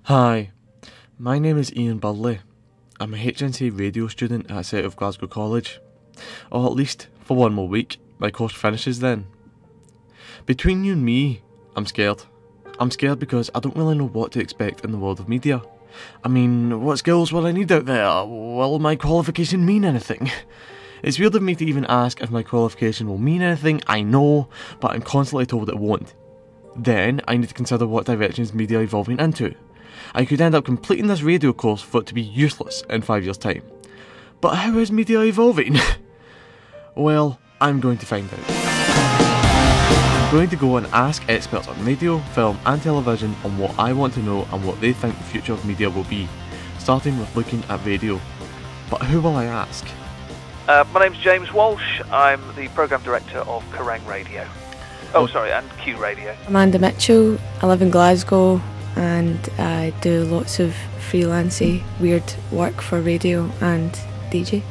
Hi, my name is Ian Burley. I'm a HNC radio student at Set of Glasgow College. Or at least for one more week. My course finishes then. Between you and me, I'm scared. I'm scared because I don't really know what to expect in the world of media. I mean, what skills will I need out there? Will my qualification mean anything? It's weird of me to even ask if my qualification will mean anything, I know, but I'm constantly told it won't. Then, I need to consider what directions media are evolving into. I could end up completing this radio course for it to be useless in 5 years' time. But how is media evolving? Well, I'm going to find out. I'm going to go and ask experts on radio, film and television on what I want to know and what they think the future of media will be, starting with looking at radio. But who will I ask? My name's James Walsh. I'm the Programme Director of Kerrang Radio. And Q Radio. Amanda Mitchell. I live in Glasgow and I do lots of freelancey, weird work for radio and DJ.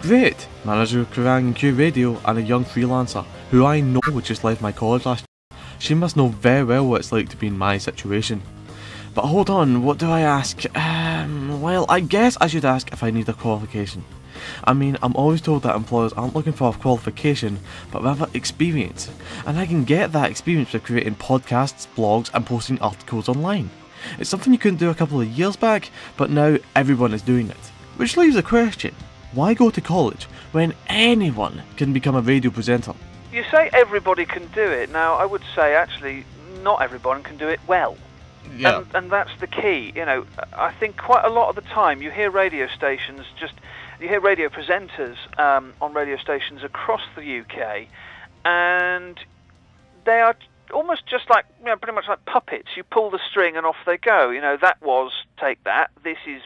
Great! Manager of Kerrang and Q Radio and a young freelancer who I know just left my college last year. She must know very well what it's like to be in my situation. But hold on, what do I ask? Well, I guess I should ask if I need a qualification. I mean, I'm always told that employers aren't looking for a qualification, but rather experience. And I can get that experience by creating podcasts, blogs and posting articles online. It's something you couldn't do a couple of years back, but now everyone is doing it. Which leaves a question. Why go to college when anyone can become a radio presenter? You say everybody can do it. Now, I would say, actually, not everyone can do it well. Yeah. And that's the key. You know, I think quite a lot of the time you hear radio presenters on radio stations across the UK, and they are almost just like, pretty much like puppets. You pull the string and off they go. Take that. This is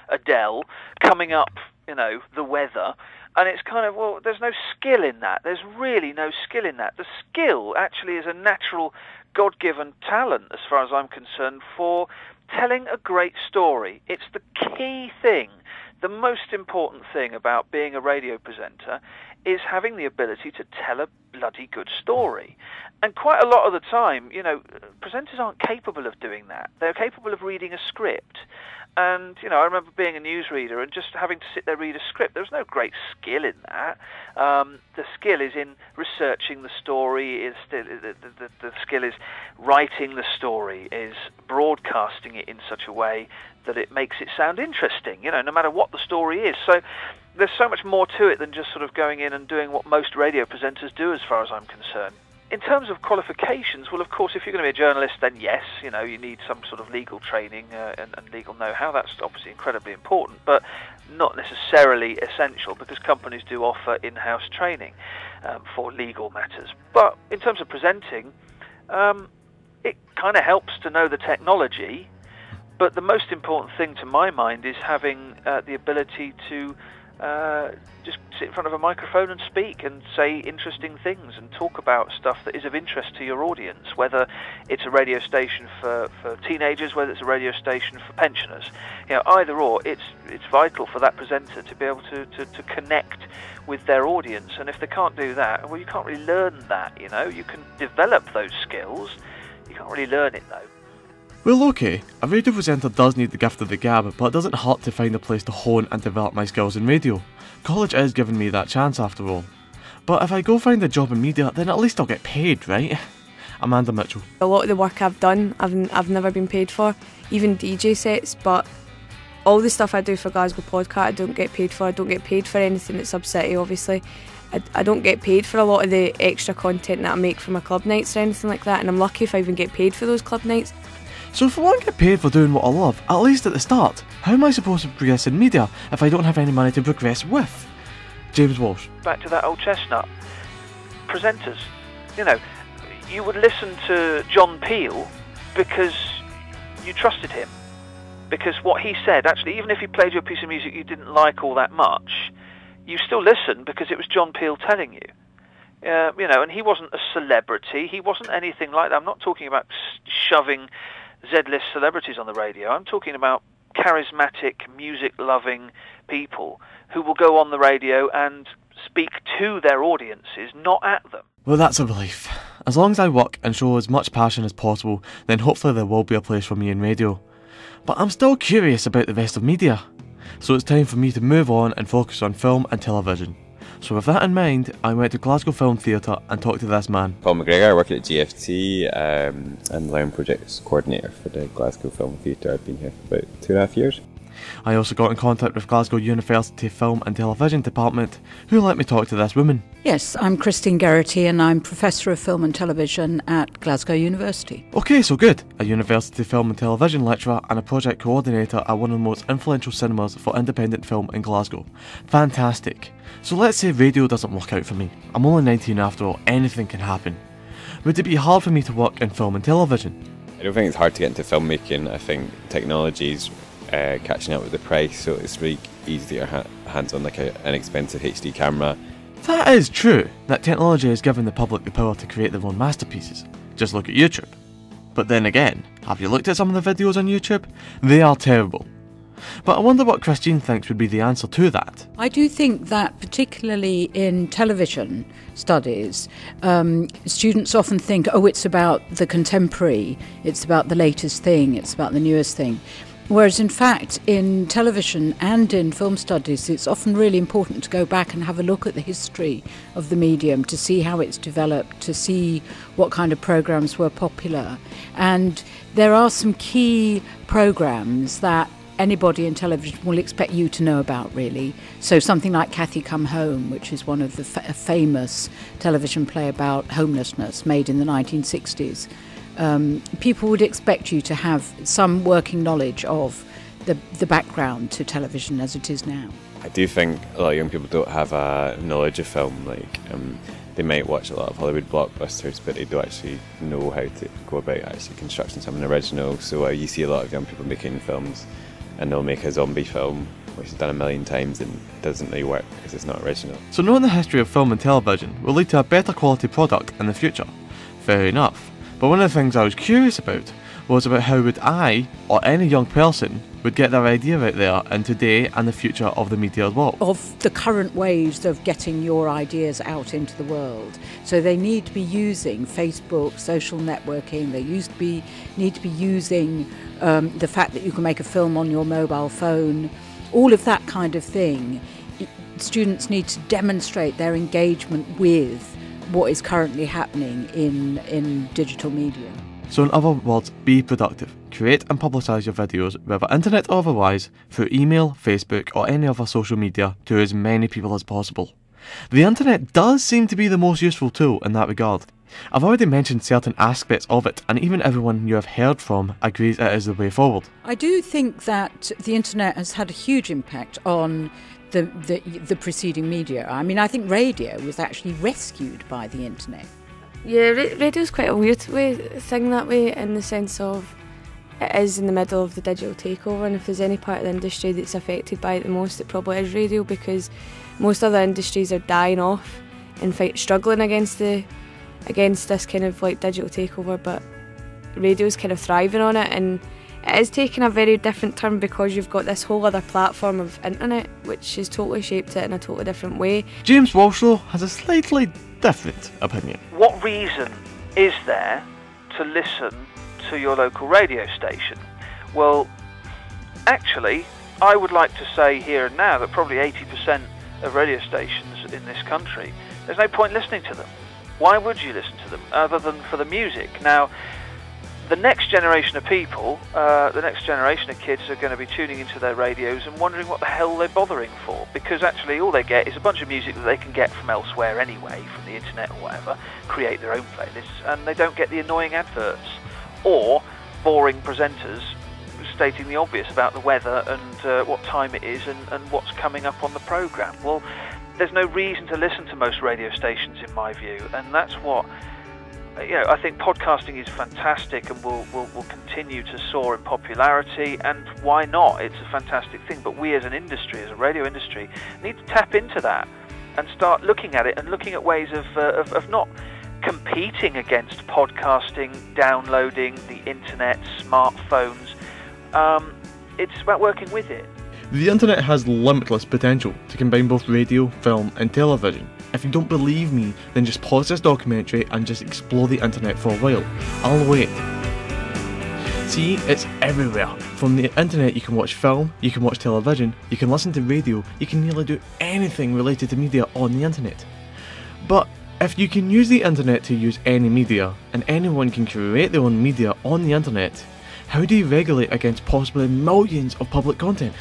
Adele coming up, the weather. And it's kind of, well, there's no skill in that. There's really no skill in that. The skill actually is a natural God-given talent, as far as I'm concerned, for telling a great story. It's the key thing. The most important thing about being a radio presenter is having the ability to tell a bloody good story. And quite a lot of the time, presenters aren't capable of doing that. They're capable of reading a script. And, I remember being a newsreader and just having to sit there read a script. There's no great skill in that. The skill is in researching the story. The skill is writing the story, is broadcasting it in such a way that it makes it sound interesting, no matter what the story is. So there's so much more to it than just sort of going in and doing what most radio presenters do, as far as I'm concerned. In terms of qualifications, well, of course, if you're going to be a journalist, then yes, you need some sort of legal training and legal know-how. That's obviously incredibly important, but not necessarily essential, because companies do offer in-house training for legal matters. But in terms of presenting, it kind of helps to know the technology, but the most important thing to my mind is having the ability to just sit in front of a microphone and speak and say interesting things and talk about stuff that is of interest to your audience, whether it's a radio station for teenagers, whether it's a radio station for pensioners. Either or, it's vital for that presenter to be able to connect with their audience. And if they can't do that, well, you can't really learn that, You can develop those skills. You can't really learn it, though. Well, okay, a radio presenter does need the gift of the gab, but it doesn't hurt to find a place to hone and develop my skills in radio. College is giving me that chance after all. But if I go find a job in media, then at least I'll get paid, right? Amanda Mitchell. A lot of the work I've done, I've never been paid for, even DJ sets, but all the stuff I do for Glasgow Podcast, I don't get paid for. I don't get paid for anything at Sub-City, obviously. I don't get paid for a lot of the extra content that I make for my club nights or anything like that, and I'm lucky if I even get paid for those club nights. So if I want to get paid for doing what I love, at least at the start, how am I supposed to progress in media if I don't have any money to progress with? James Walsh. Back to that old chestnut. Presenters. You would listen to John Peel because you trusted him. Because what he said, actually, even if he played you a piece of music you didn't like all that much, you still listened because it was John Peel telling you. And he wasn't a celebrity. He wasn't anything like that. I'm not talking about shoving Z-list celebrities on the radio. I'm talking about charismatic, music-loving people who will go on the radio and speak to their audiences, not at them. Well, that's a relief. As long as I work and show as much passion as possible, then hopefully there will be a place for me in radio. But I'm still curious about the rest of media, so it's time for me to move on and focus on film and television. So with that in mind, I went to Glasgow Film Theatre and talked to this man. Paul McGregor, working at GFT and Learn Projects Coordinator for the Glasgow Film Theatre. I've been here for about 2.5 years. I also got in contact with Glasgow University Film and Television Department, who let me talk to this woman. Yes, I'm Christine Geraghty and I'm Professor of Film and Television at Glasgow University. Okay, so good. A University Film and Television lecturer and a project coordinator at one of the most influential cinemas for independent film in Glasgow. Fantastic. So let's say radio doesn't work out for me. I'm only 19 after all, anything can happen. Would it be hard for me to work in film and television? I don't think it's hard to get into filmmaking. I think technology's catching up with the price, so it's really easy to get your hands on like an expensive HD camera. That is true, that technology has given the public the power to create their own masterpieces. Just look at YouTube. But then again, have you looked at some of the videos on YouTube? They are terrible. But I wonder what Christine thinks would be the answer to that. I do think that particularly in television studies, students often think, oh, it's about the contemporary, it's about the latest thing, it's about the newest thing. Whereas in fact in television and in film studies it's often really important to go back and have a look at the history of the medium, to see how it's developed, to see what kind of programmes were popular. And there are some key programmes that anybody in television will expect you to know about, really. So something like Cathy Come Home, which is one of the famous television play about homelessness made in the 1960s. People would expect you to have some working knowledge of the background to television as it is now. I do think a lot of young people don't have a knowledge of film. They might watch a lot of Hollywood blockbusters, but they don't actually know how to go about actually constructing something original. So you see a lot of young people making films, and they'll make a zombie film, which is done a million times and doesn't really work because it's not original. So knowing the history of film and television will lead to a better quality product in the future. Fair enough. But one of the things I was curious about was about how would I, or any young person, would get their idea out there in today and the future of the media as well. Of the current ways of getting your ideas out into the world. So they need to be using Facebook, social networking, they need to be using the fact that you can make a film on your mobile phone, all of that kind of thing. Students need to demonstrate their engagement with what is currently happening in digital media. So in other words, be productive. Create and publicise your videos, whether internet or otherwise, through email, Facebook or any other social media to as many people as possible. The internet does seem to be the most useful tool in that regard. I've already mentioned certain aspects of it, and even everyone you have heard from agrees it is the way forward. I do think that the internet has had a huge impact on the preceding media. I mean, I think radio was actually rescued by the internet. Yeah, radio's quite a weird thing that way, in the sense of it is in the middle of the digital takeover, and if there's any part of the industry that's affected by it the most, it probably is radio, because most other industries are dying off and struggling against this kind of like digital takeover, but radio's kind of thriving on it, and it is taking a very different turn because you've got this whole other platform of internet which has totally shaped it in a totally different way. James Walsh though has a slightly different opinion. What reason is there to listen to your local radio station? Well, actually, I would like to say here and now that probably 80% of radio stations in this country, there's no point listening to them. Why would you listen to them other than for the music? Now, the next generation of people, the next generation of kids are going to be tuning into their radios and wondering what the hell they're bothering for, because actually all they get is a bunch of music that they can get from elsewhere anyway, from the internet or whatever, create their own playlists, and they don't get the annoying adverts or boring presenters stating the obvious about the weather and what time it is and what's coming up on the programme. Well, there's no reason to listen to most radio stations in my view, and that's what I think podcasting is fantastic and will continue to soar in popularity, and why not? It's a fantastic thing, but we as an industry, as a radio industry, need to tap into that and start looking at it and looking at ways of not competing against podcasting, downloading, the internet, smartphones. It's about working with it. The internet has limitless potential to combine both radio, film and television. If you don't believe me, then just pause this documentary and just explore the internet for a while. I'll wait. See, it's everywhere. From the internet you can watch film, you can watch television, you can listen to radio, you can nearly do anything related to media on the internet. But if you can use the internet to use any media, and anyone can create their own media on the internet, how do you regulate against possibly millions of public content?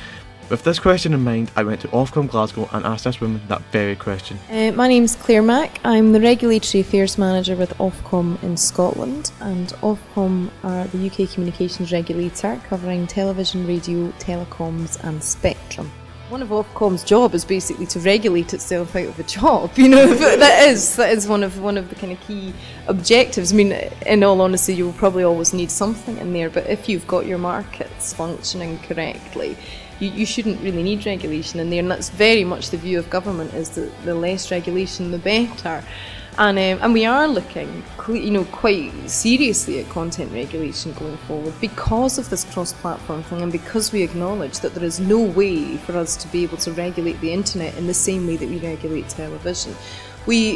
With this question in mind, I went to Ofcom Glasgow and asked this woman that very question. My name's Claire Mack. I'm the Regulatory Affairs Manager with Ofcom in Scotland, and Ofcom are the UK communications regulator covering television, radio, telecoms and spectrum. One of Ofcom's job is basically to regulate itself out of a job, you know. that is one of the kind of key objectives. I mean, in all honesty, you'll probably always need something in there, but if you've got your markets functioning correctly, you shouldn't really need regulation in there, and that's very much the view of government, is that the less regulation the better. And we are looking, quite seriously at content regulation going forward because of this cross-platform thing, and because we acknowledge that there is no way for us to be able to regulate the internet in the same way that we regulate television.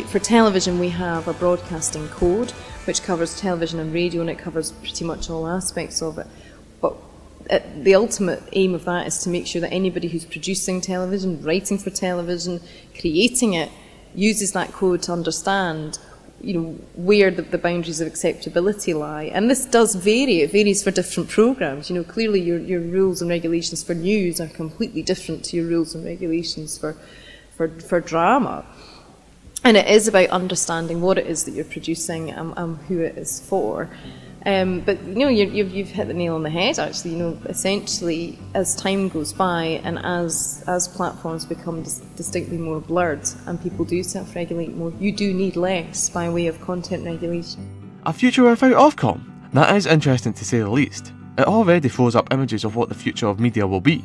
For television, we have a broadcasting code which covers television and radio, and it covers pretty much all aspects of it. But the ultimate aim of that is to make sure that anybody who's producing television, writing for television, creating it, uses that code to understand, where the boundaries of acceptability lie. And this does vary. It varies for different programmes. Clearly your rules and regulations for news are completely different to your rules and regulations for drama. And it is about understanding what it is that you're producing and who it is for. But you've hit the nail on the head. Actually, essentially, as time goes by and as platforms become distinctly more blurred and people do self-regulate more, you do need less by way of content regulation. A future without Ofcom? That is interesting to say the least. It already throws up images of what the future of media will be.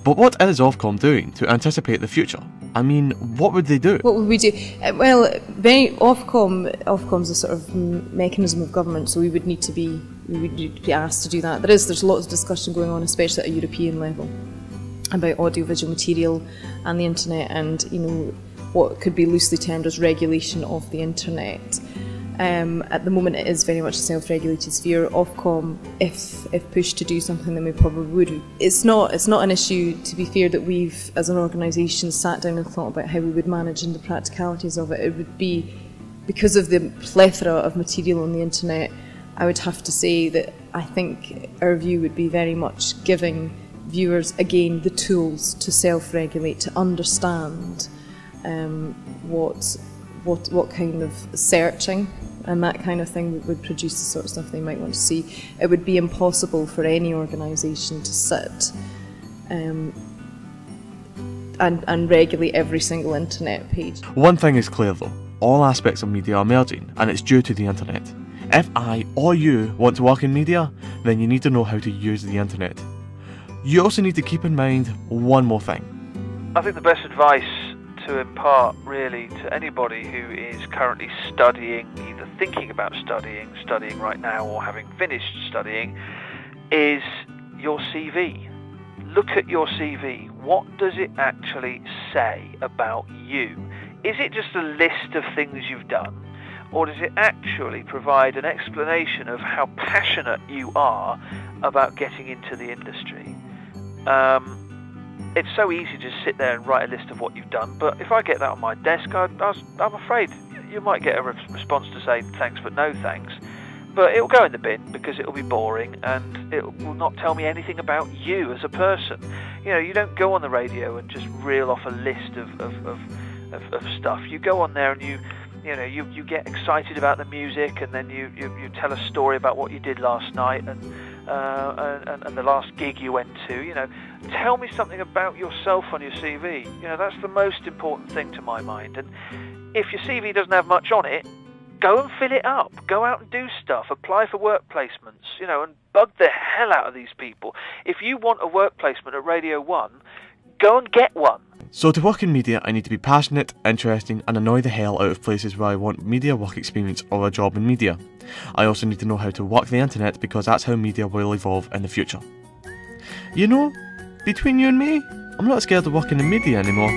But what is Ofcom doing to anticipate the future? I mean, what would they do? What would we do? Well, Ofcom's a sort of mechanism of government, so we would need to be asked to do that. There's lots of discussion going on, especially at a European level, about audiovisual material and the internet, and what could be loosely termed as regulation of the internet. At the moment, it is very much a self-regulated sphere. Ofcom, if pushed to do something, then we probably would. It's not an issue, to be fair, that we've, as an organisation, sat down and thought about how we would manage and the practicalities of it. It would be, because of the plethora of material on the internet, I would have to say that I think our view would be very much giving viewers, again, the tools to self-regulate, to understand what kind of searching and that kind of thing would produce the sort of stuff they might want to see. It would be impossible for any organisation to sit and regulate every single internet page. One thing is clear though, all aspects of media are merging, and it's due to the internet. If I or you want to work in media, then you need to know how to use the internet. You also need to keep in mind one more thing. I think the best advice to impart really to anybody who is currently studying, either thinking about studying right now, or having finished studying, is your CV. Look at your CV. What does it actually say about you? Is it just a list of things you've done, or does it actually provide an explanation of how passionate you are about getting into the industry? It's so easy to just sit there and write a list of what you've done, but if I get that on my desk, I'm afraid you might get a response to say thanks but no thanks. But it'll go in the bin because it'll be boring and it will not tell me anything about you as a person. You don't go on the radio and just reel off a list of stuff. You go on there and you get excited about the music, and then you tell a story about what you did last night and the last gig you went to. Tell me something about yourself on your CV. That's the most important thing to my mind. And if your CV doesn't have much on it, go and fill it up. Go out and do stuff. Apply for work placements, and bug the hell out of these people. If you want a work placement at Radio 1, go and get one. So to work in media, I need to be passionate, interesting, and annoy the hell out of places where I want media work experience or a job in media. I also need to know how to work the internet, because that's how media will evolve in the future. Between you and me, I'm not scared of working in media anymore.